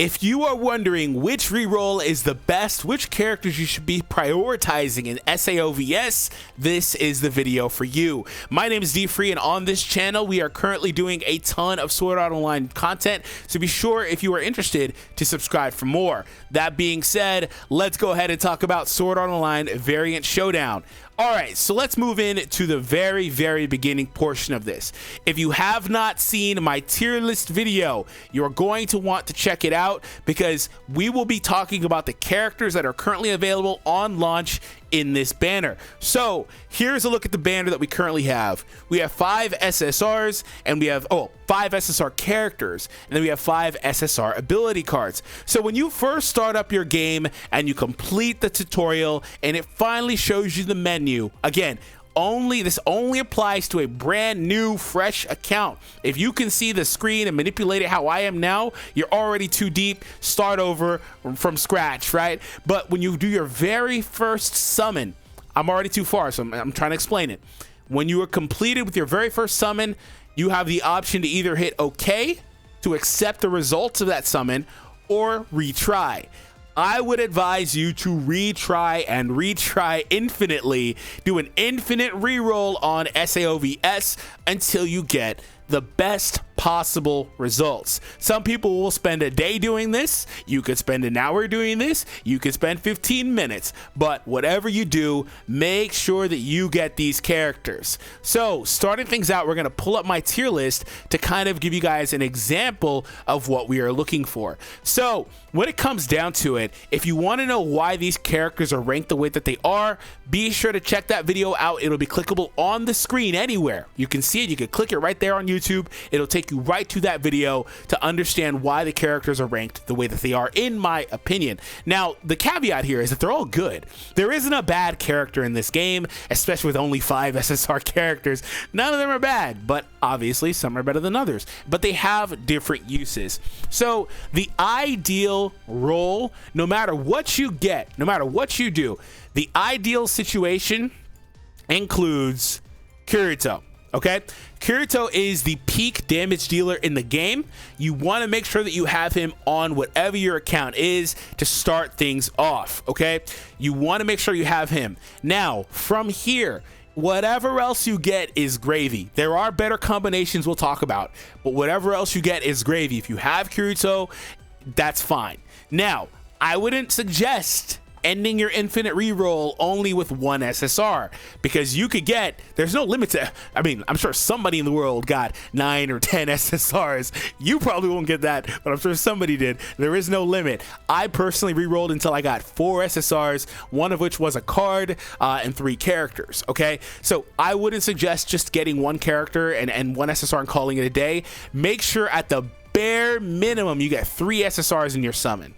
If you are wondering which reroll is the best, which characters you should be prioritizing in SAOVS, this is the video for you. My name is DFree, and on this channel, we are currently doing a ton of Sword Art Online content, so be sure, if you are interested, to subscribe for more. That being said, let's go ahead and talk about Sword Art Online Variant Showdown. Alright, so let's move in to the very beginning portion of this. If you have not seen my tier list video, you're going to want to check it out because we will be talking about the characters that are currently available on launch in this banner. So here's a look at the banner that we currently have. We have 5 SSRs and we have 5 SSR characters, and then we have 5 SSR ability cards. So when you first start up your game and you complete the tutorial and it finally shows you the menu, again, this only applies to a brand new fresh account. If you can see the screen and manipulate it how I am now, you're already too deep. Start over from scratch, right? But when you do your very first summon, I'm already too far, so I'm trying to explain it. When you are completed with your very first summon, you have the option to either hit OK to accept the results of that summon or retry. I would advise you to retry and retry infinitely. Do an infinite reroll on SAOVS until you get the best possible results. Some people will spend a day doing this. You could spend an hour doing this. You could spend 15 minutes. But whatever you do, make sure that you get these characters. So starting things out, we're going to pull up my tier list to kind of give you guys an example of what we are looking for. So when it comes down to it, if you want to know why these characters are ranked the way that they are, be sure to check that video out. It'll be clickable on the screen anywhere. You can see it. You can click it right there on YouTube. It'll take you right to that video to understand why the characters are ranked the way that they are, in my opinion. Now, the caveat here is that they're all good. There isn't a bad character in this game, especially with only 5 SSR characters. None of them are bad, but obviously some are better than others. But they have different uses. So the ideal role, no matter what you get, no matter what you do, the ideal situation includes Kirito. Okay, Kirito is the peak damage dealer in the game. You want to make sure that you have him on whatever your account is to start things off. Okay, you want to make sure you have him. Now, from here, whatever else you get is gravy. There are better combinations we'll talk about, but whatever else you get is gravy. If you have Kirito, that's fine. Now, I wouldn't suggest ending your infinite reroll only with 1 SSR, because you could get, there's no limit to, I mean, I'm sure somebody in the world got 9 or 10 SSRs. You probably won't get that, but I'm sure somebody did. There is no limit. I personally rerolled until I got 4 SSRs, one of which was a card and 3 characters. Okay, so I wouldn't suggest just getting 1 character and 1 SSR and calling it a day. Make sure at the bare minimum you get 3 SSRs in your summon.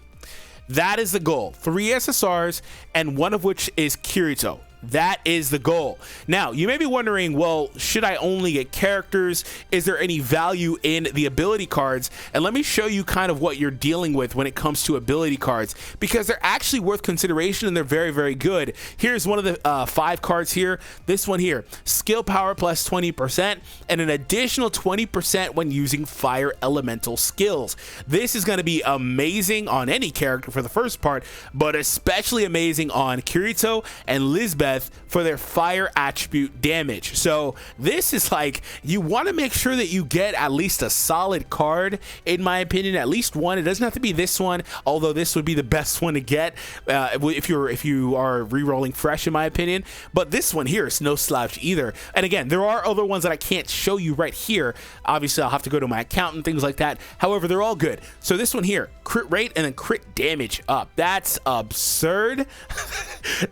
That is the goal. 3 SSRs, and one of which is Kirito. That is the goal. Now, you may be wondering, well, should I only get characters? Is there any value in the ability cards? And let me show you kind of what you're dealing with when it comes to ability cards, because they're actually worth consideration and they're very good. Here's one of the 5 cards here. This one here, skill power plus 20% and an additional 20% when using fire elemental skills. This is going to be amazing on any character for the first part, but especially amazing on Kirito and Lisbeth for their fire attribute damage. So this is like, you want to make sure that you get at least a solid card, in my opinion, at least one. It doesn't have to be this one, although this would be the best one to get if you are re-rolling fresh, in my opinion. But this one here is no slouch either. And again, there are other ones that I can't show you right here. Obviously, I'll have to go to my account and things like that. However, they're all good. So this one here, crit rate and then crit damage up. That's absurd.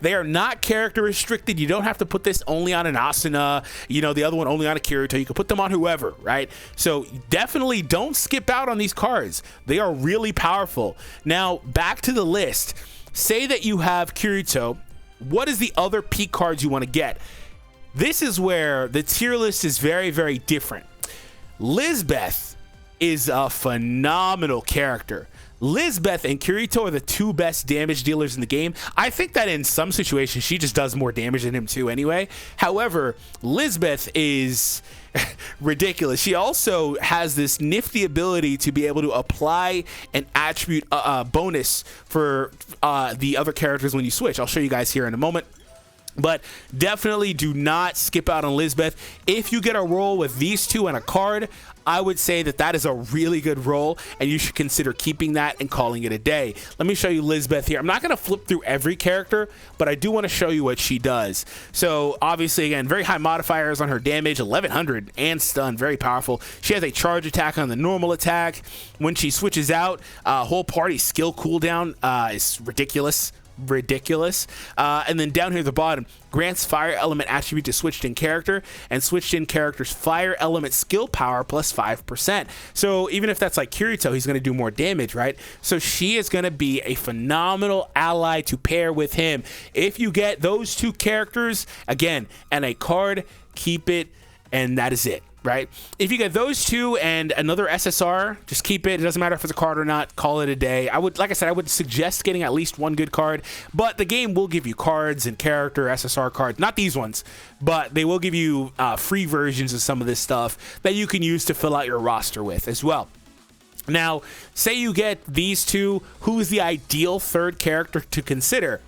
They are not character restricted. You don't have to put this only on an Asuna, you know, the other one only on a Kirito. You can put them on whoever, right? So definitely don't skip out on these cards. They are really powerful. Now, back to the list. Say that you have Kirito. What is the other peak cards you want to get? This is where the tier list is very different. Lisbeth is a phenomenal character. Lisbeth and Kirito are the two best damage dealers in the game. I think that in some situations she just does more damage than him too anyway. However, Lisbeth is ridiculous. She also has this nifty ability to be able to apply an attribute bonus for the other characters when you switch. I'll show you guys here in a moment. But definitely do not skip out on Lisbeth. If you get a roll with these two and a card, I would say that that is a really good roll, and you should consider keeping that and calling it a day. Let me show you Lisbeth here. I'm not going to flip through every character, but I do want to show you what she does. So obviously, again, very high modifiers on her damage, 1100 and stun, very powerful. She has a charge attack on the normal attack. When she switches out, whole party skill cooldown is ridiculous. And then down here at the bottom, grants fire element attribute to switched in character, and switched in character's fire element skill power plus 5%. So even if that's like Kirito, he's going to do more damage, right? So she is going to be a phenomenal ally to pair with him. If you get those two characters, again, and a card, keep it, and that is it. Right? If you get those two and another SSR, just keep it. It doesn't matter if it's a card or not. Call it a day. I would, like I said, I would suggest getting at least one good card, but the game will give you cards and character SSR cards. Not these ones, but they will give you free versions of some of this stuff that you can use to fill out your roster with as well. Now, say you get these two, who is the ideal third character to consider?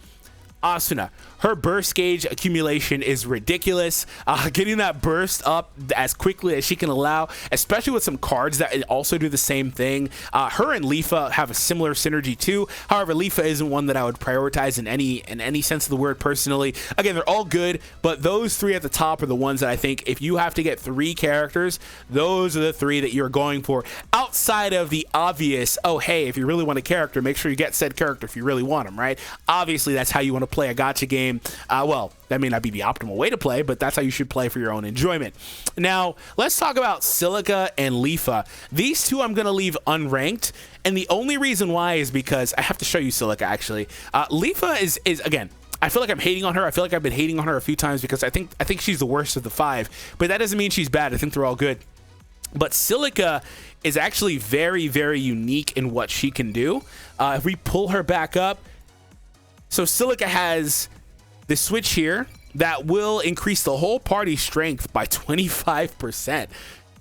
Asuna. Her burst gauge accumulation is ridiculous. Getting that burst up as quickly as she can allow, especially with some cards that also do the same thing. Her and Leafa have a similar synergy too. However, Leafa isn't one that I would prioritize in any sense of the word personally. Again, they're all good, but those three at the top are the ones that I think if you have to get three characters, those are the three that you're going for. Outside of the obvious, oh hey, if you really want a character, make sure you get said character if you really want them, right? Obviously, that's how you want to play a gacha game. Well, that may not be the optimal way to play, but that's how you should play for your own enjoyment. Now, let's talk about Silica and Leafa. These two I'm going to leave unranked, and the only reason why is because I have to show you Silica, actually. Leafa is again, I feel like I'm hating on her. I feel like I've been hating on her a few times because I think she's the worst of the five, but that doesn't mean she's bad. I think they're all good. But Silica is actually very, very unique in what she can do. If we pull her back up, so Silica has the switch here that will increase the whole party strength by 25%.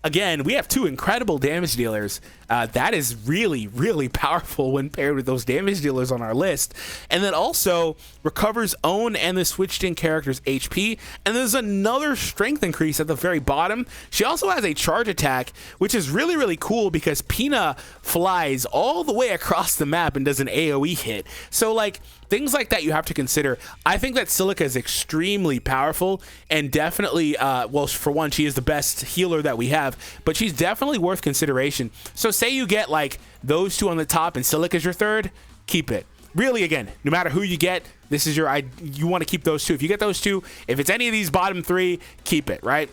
Again, we have two incredible damage dealers. That is really, really powerful when paired with those damage dealers on our list. And then also recovers own and the switched in character's HP. And there's another strength increase at the very bottom. She also has a charge attack, which is really, really cool because Pina flies all the way across the map and does an AoE hit. So like things like that you have to consider. I think that Silica is extremely powerful and definitely, well, for one, she is the best healer that we have, but she's definitely worth consideration. So say you get like those two on the top and Silica's your third, keep it. Really, again, no matter who you get, this is you want to keep those two. If you get those two, if it's any of these bottom three, keep it, right?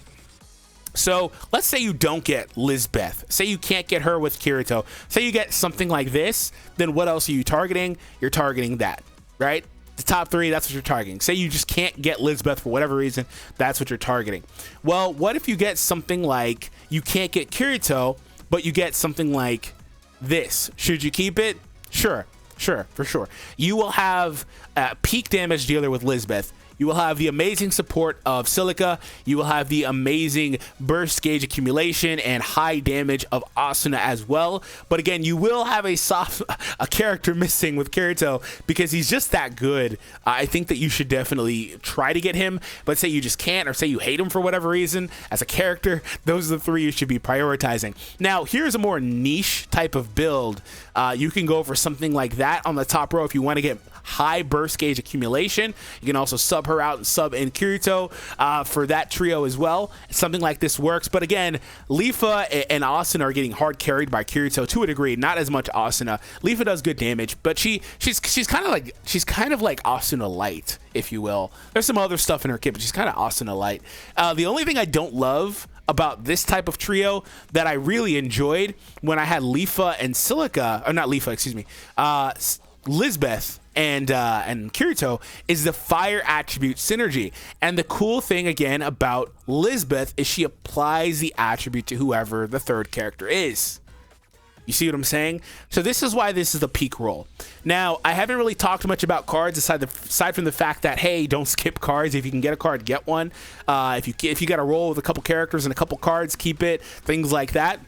So let's say you don't get Lisbeth. Say you can't get her with Kirito. Say you get something like this, then what else are you targeting? You're targeting that, right? The top three, that's what you're targeting. Say you just can't get Lisbeth for whatever reason, that's what you're targeting. Well, what if you get something like you can't get Kirito, but you get something like this? Should you keep it? Sure, for sure. You will have a peak damage dealer with Lisbeth. You will have the amazing support of Silica. You will have the amazing burst gauge accumulation and high damage of Asuna as well. But again, you will have a character missing with Kirito because he's just that good. I think that you should definitely try to get him, but say you just can't, or say you hate him for whatever reason as a character, those are the three you should be prioritizing. Now, here's a more niche type of build. You can go for something like that on the top row if you want to get high burst gauge accumulation. You can also sub her out and sub in Kirito for that trio as well. Something like this works, but again, Leafa and Asuna are getting hard carried by Kirito to a degree, not as much Asuna. Leafa does good damage, but she's kind of like Asuna light, if you will. There's some other stuff in her kit, but she's kind of Asuna light. The only thing I don't love about this type of trio that I really enjoyed when I had Leafa and Silica, or not Leafa, excuse me, Lisbeth and Kirito, is the fire attribute synergy. And the cool thing again about Lisbeth is she applies the attribute to whoever the third character is. You see what I'm saying? So this is why this is the peak roll. Now, I haven't really talked much about cards aside from the fact that, hey, don't skip cards. If you can get a card, get one. If you got a roll with a couple characters and a couple cards, keep it. Things like that.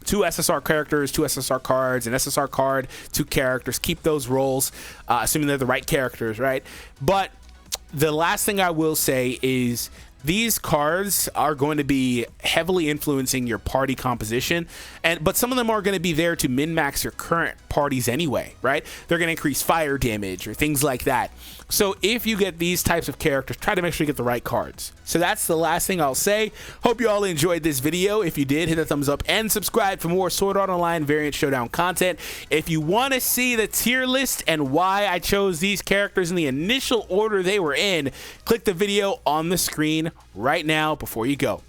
2 SSR characters, 2 SSR cards, an SSR card, 2 characters. Keep those rolls, assuming they're the right characters, right? But the last thing I will say is these cards are going to be heavily influencing your party composition, but some of them are going to be there to min-max your current parties anyway, right? They're going to increase fire damage or things like that. So if you get these types of characters, try to make sure you get the right cards. So that's the last thing I'll say. Hope you all enjoyed this video. If you did, hit the thumbs up and subscribe for more Sword Art Online Variant Showdown content. If you want to see the tier list and why I chose these characters in the initial order they were in, click the video on the screen right now before you go.